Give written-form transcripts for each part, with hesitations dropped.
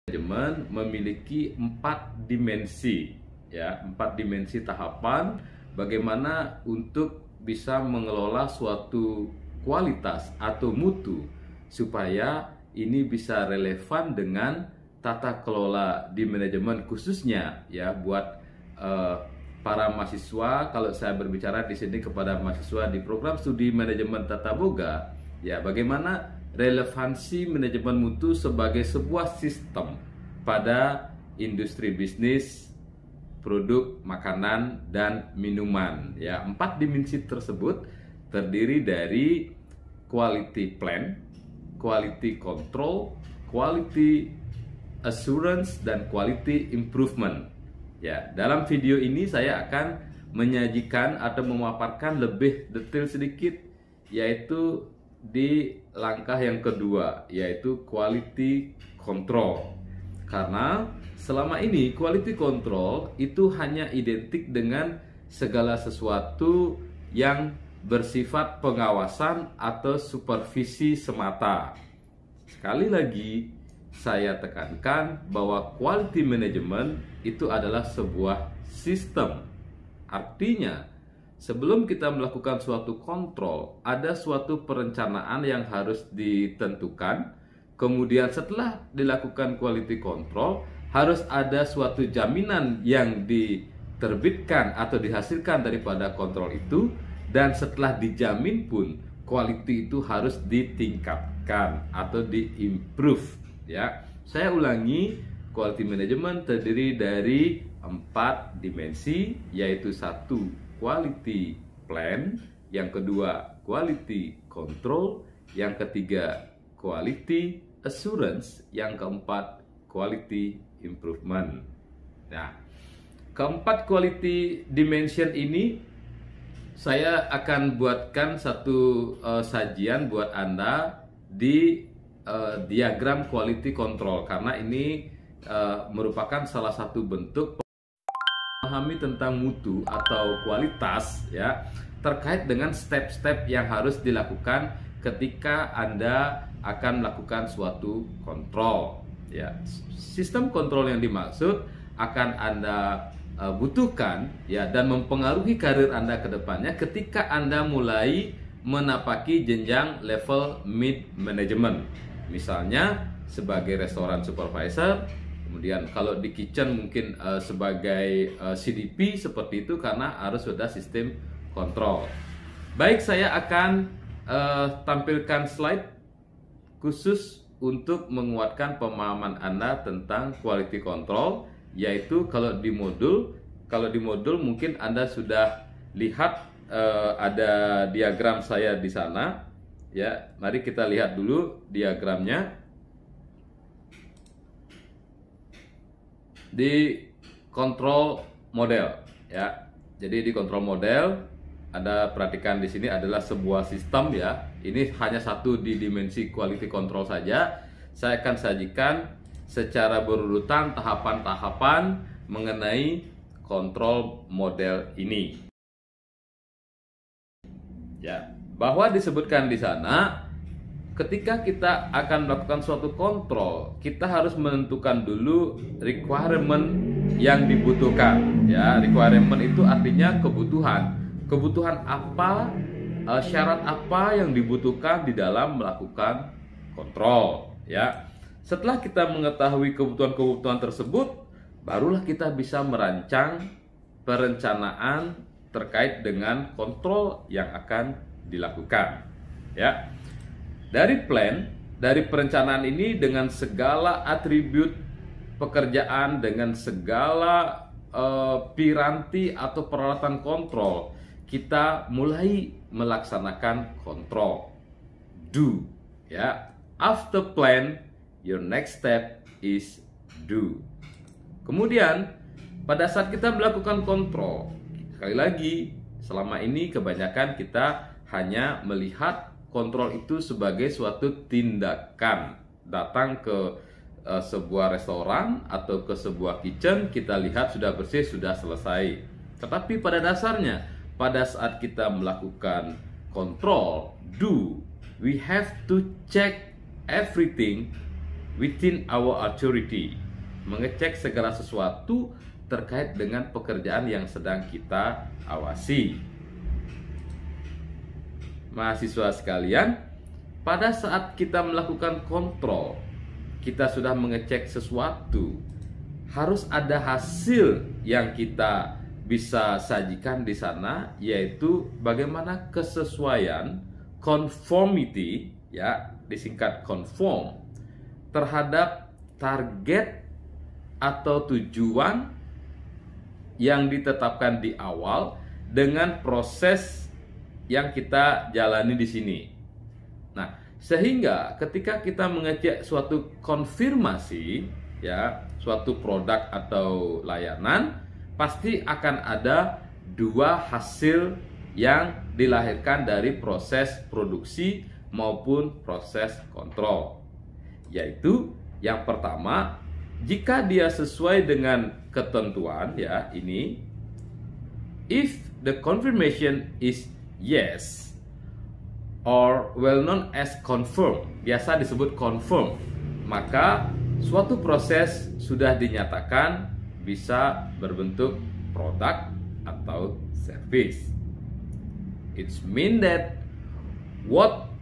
Manajemen memiliki 4 dimensi, ya, 4 dimensi tahapan bagaimana untuk bisa mengelola suatu kualitas atau mutu supaya ini bisa relevan dengan tata kelola di manajemen, khususnya ya buat para mahasiswa. Kalau saya berbicara di sini kepada mahasiswa di program studi manajemen tata boga, ya, bagaimana relevansi manajemen mutu sebagai sebuah sistem pada industri bisnis produk makanan dan minuman, ya. 4 dimensi tersebut terdiri dari quality plan, quality control, quality assurance, dan quality improvement. Ya, dalam video ini saya akan menyajikan atau memaparkan lebih detail sedikit, yaitu di langkah yang kedua, yaitu quality control. Karena selama ini quality control itu hanya identik dengan segala sesuatu yang bersifat pengawasan atau supervisi semata. Sekali lagi saya tekankan bahwa quality management itu adalah sebuah sistem. Artinya, sebelum kita melakukan suatu kontrol, ada suatu perencanaan yang harus ditentukan. Kemudian setelah dilakukan quality control, harus ada suatu jaminan yang diterbitkan atau dihasilkan daripada kontrol itu. Dan setelah dijamin pun, quality itu harus ditingkatkan atau diimprove, ya. Saya ulangi, quality management terdiri dari 4 dimensi, yaitu 1, quality plan, yang kedua quality control, yang ketiga quality assurance, yang keempat quality improvement. Nah, keempat quality dimension ini saya akan buatkan satu sajian buat Anda di diagram quality control, karena ini merupakan salah satu bentuk memahami tentang mutu atau kualitas, ya, terkait dengan step-step yang harus dilakukan ketika Anda akan melakukan suatu kontrol, ya. Sistem kontrol yang dimaksud akan Anda butuhkan, ya, dan mempengaruhi karir Anda ke depannya ketika Anda mulai menapaki jenjang level mid management. Misalnya sebagai restoran supervisor, kemudian kalau di kitchen mungkin sebagai CDP seperti itu, karena harus sudah sistem kontrol. Baik, saya akan tampilkan slide khusus untuk menguatkan pemahaman Anda tentang quality control, yaitu kalau di modul mungkin Anda sudah lihat ada diagram saya di sana, ya. Mari kita lihat dulu diagramnya. Di control model, ya. Jadi di control model Anda perhatikan di sini adalah sebuah sistem, ya. Ini hanya satu di dimensi quality control saja. Saya akan sajikan secara berurutan tahapan-tahapan mengenai kontrol model ini. Ya, bahwa disebutkan di sana ketika kita akan melakukan suatu kontrol, kita harus menentukan dulu requirement yang dibutuhkan, ya. Requirement itu artinya kebutuhan. Kebutuhan apa, syarat apa yang dibutuhkan di dalam melakukan kontrol, ya. Setelah kita mengetahui kebutuhan-kebutuhan tersebut, barulah kita bisa merancang perencanaan terkait dengan kontrol yang akan dilakukan, ya. Dari plan, dari perencanaan ini dengan segala atribut pekerjaan, dengan segala piranti atau peralatan kontrol, kita mulai melaksanakan kontrol. Do, ya. After plan, your next step is do. Kemudian pada saat kita melakukan kontrol, sekali lagi, selama ini kebanyakan kita hanya melihat kontrol itu sebagai suatu tindakan. Datang ke sebuah restoran atau ke sebuah kitchen, kita lihat sudah bersih, sudah selesai. Tetapi pada dasarnya, pada saat kita melakukan kontrol, do, we have to check everything within our authority, mengecek segala sesuatu terkait dengan pekerjaan yang sedang kita awasi. Mahasiswa sekalian, pada saat kita melakukan kontrol, kita sudah mengecek sesuatu, harus ada hasil yang kita bisa sajikan di sana, yaitu bagaimana kesesuaian, conformity, ya, disingkat conform, terhadap target atau tujuan yang ditetapkan di awal dengan proses yang kita jalani di sini. Nah, sehingga ketika kita mengecek suatu konfirmasi, ya, suatu produk atau layanan, pasti akan ada dua hasil yang dilahirkan dari proses produksi maupun proses kontrol. Yaitu yang pertama, jika dia sesuai dengan ketentuan, ya, ini, if the confirmation is yes or well known as confirm, biasa disebut confirm, maka suatu proses sudah dinyatakan bisa berbentuk produk atau service. It means that what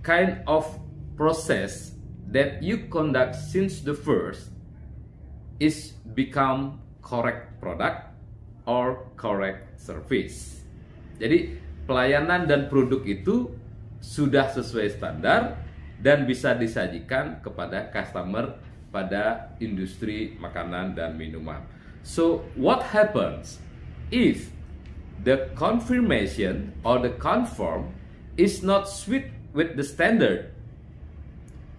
kind of process that you conduct since the first is become correct product or correct service. Jadi pelayanan dan produk itu sudah sesuai standar dan bisa disajikan kepada customer pada industri makanan dan minuman. So what happens if the confirmation or the conform is not sweet with the standard?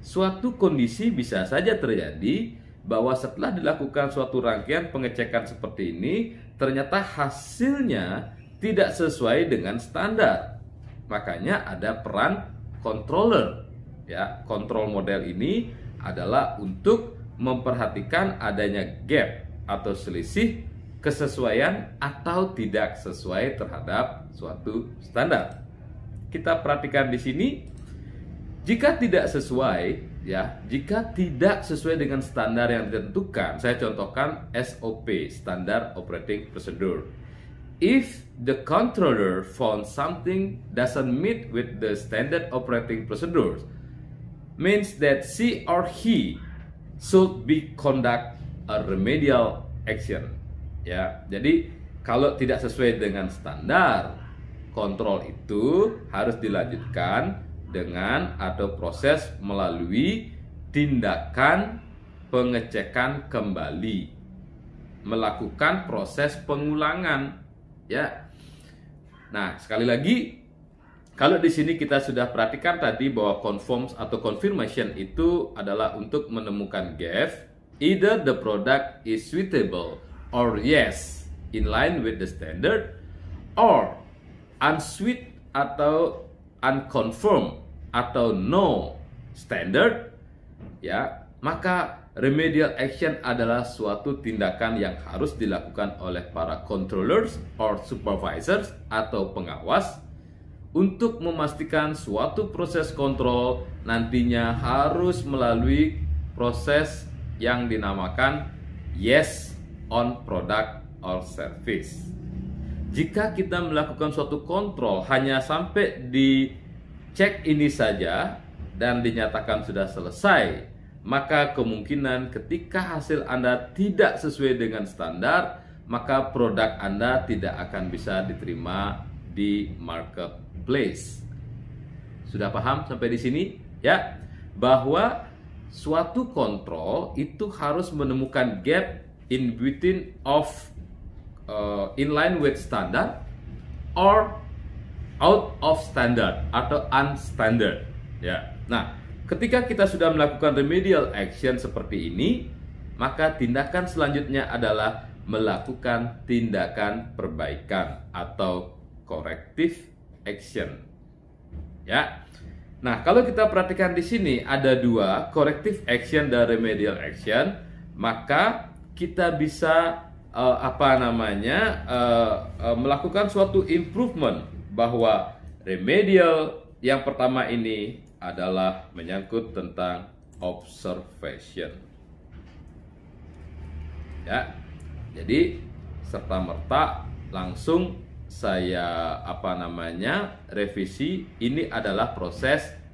Suatu kondisi bisa saja terjadi bahwa setelah dilakukan suatu rangkaian pengecekan seperti ini, ternyata hasilnya tidak sesuai dengan standar. Makanya ada peran controller. Ya, kontrol model ini adalah untuk memperhatikan adanya gap atau selisih kesesuaian atau tidak sesuai terhadap suatu standar. Kita perhatikan di sini, jika tidak sesuai, ya, jika tidak sesuai dengan standar yang ditentukan, saya contohkan SOP, Standard Operating Procedure. If the controller found something doesn't meet with the standard operating procedures, means that she or he should be conduct a remedial action. Ya, jadi kalau tidak sesuai dengan standar, kontrol itu harus dilanjutkan dengan atau proses melalui tindakan pengecekan kembali, melakukan proses pengulangan, ya. Nah, sekali lagi, kalau di sini kita sudah perhatikan tadi bahwa conform atau confirmation itu adalah untuk menemukan gap, either the product is suitable or yes in line with the standard, or unsweet atau unconfirmed atau no standard, ya, maka remedial action adalah suatu tindakan yang harus dilakukan oleh para controllers or supervisors atau pengawas untuk memastikan suatu proses kontrol nantinya harus melalui proses yang dinamakan yes on product or service. Jika kita melakukan suatu kontrol hanya sampai di cek ini saja dan dinyatakan sudah selesai, maka kemungkinan ketika hasil Anda tidak sesuai dengan standar, maka produk Anda tidak akan bisa diterima di marketplace. Sudah paham sampai di sini, ya? Bahwa suatu kontrol itu harus menemukan gap in between of in line with standard or out of standard atau unstandard, ya. Nah, ketika kita sudah melakukan remedial action seperti ini, maka tindakan selanjutnya adalah melakukan tindakan perbaikan atau corrective action, ya. Nah, kalau kita perhatikan di sini ada dua, corrective action dan remedial action, maka kita bisa melakukan suatu improvement, bahwa remedial yang pertama ini adalah menyangkut tentang observation. Ya. Jadi serta-merta langsung saya revisi, ini adalah proses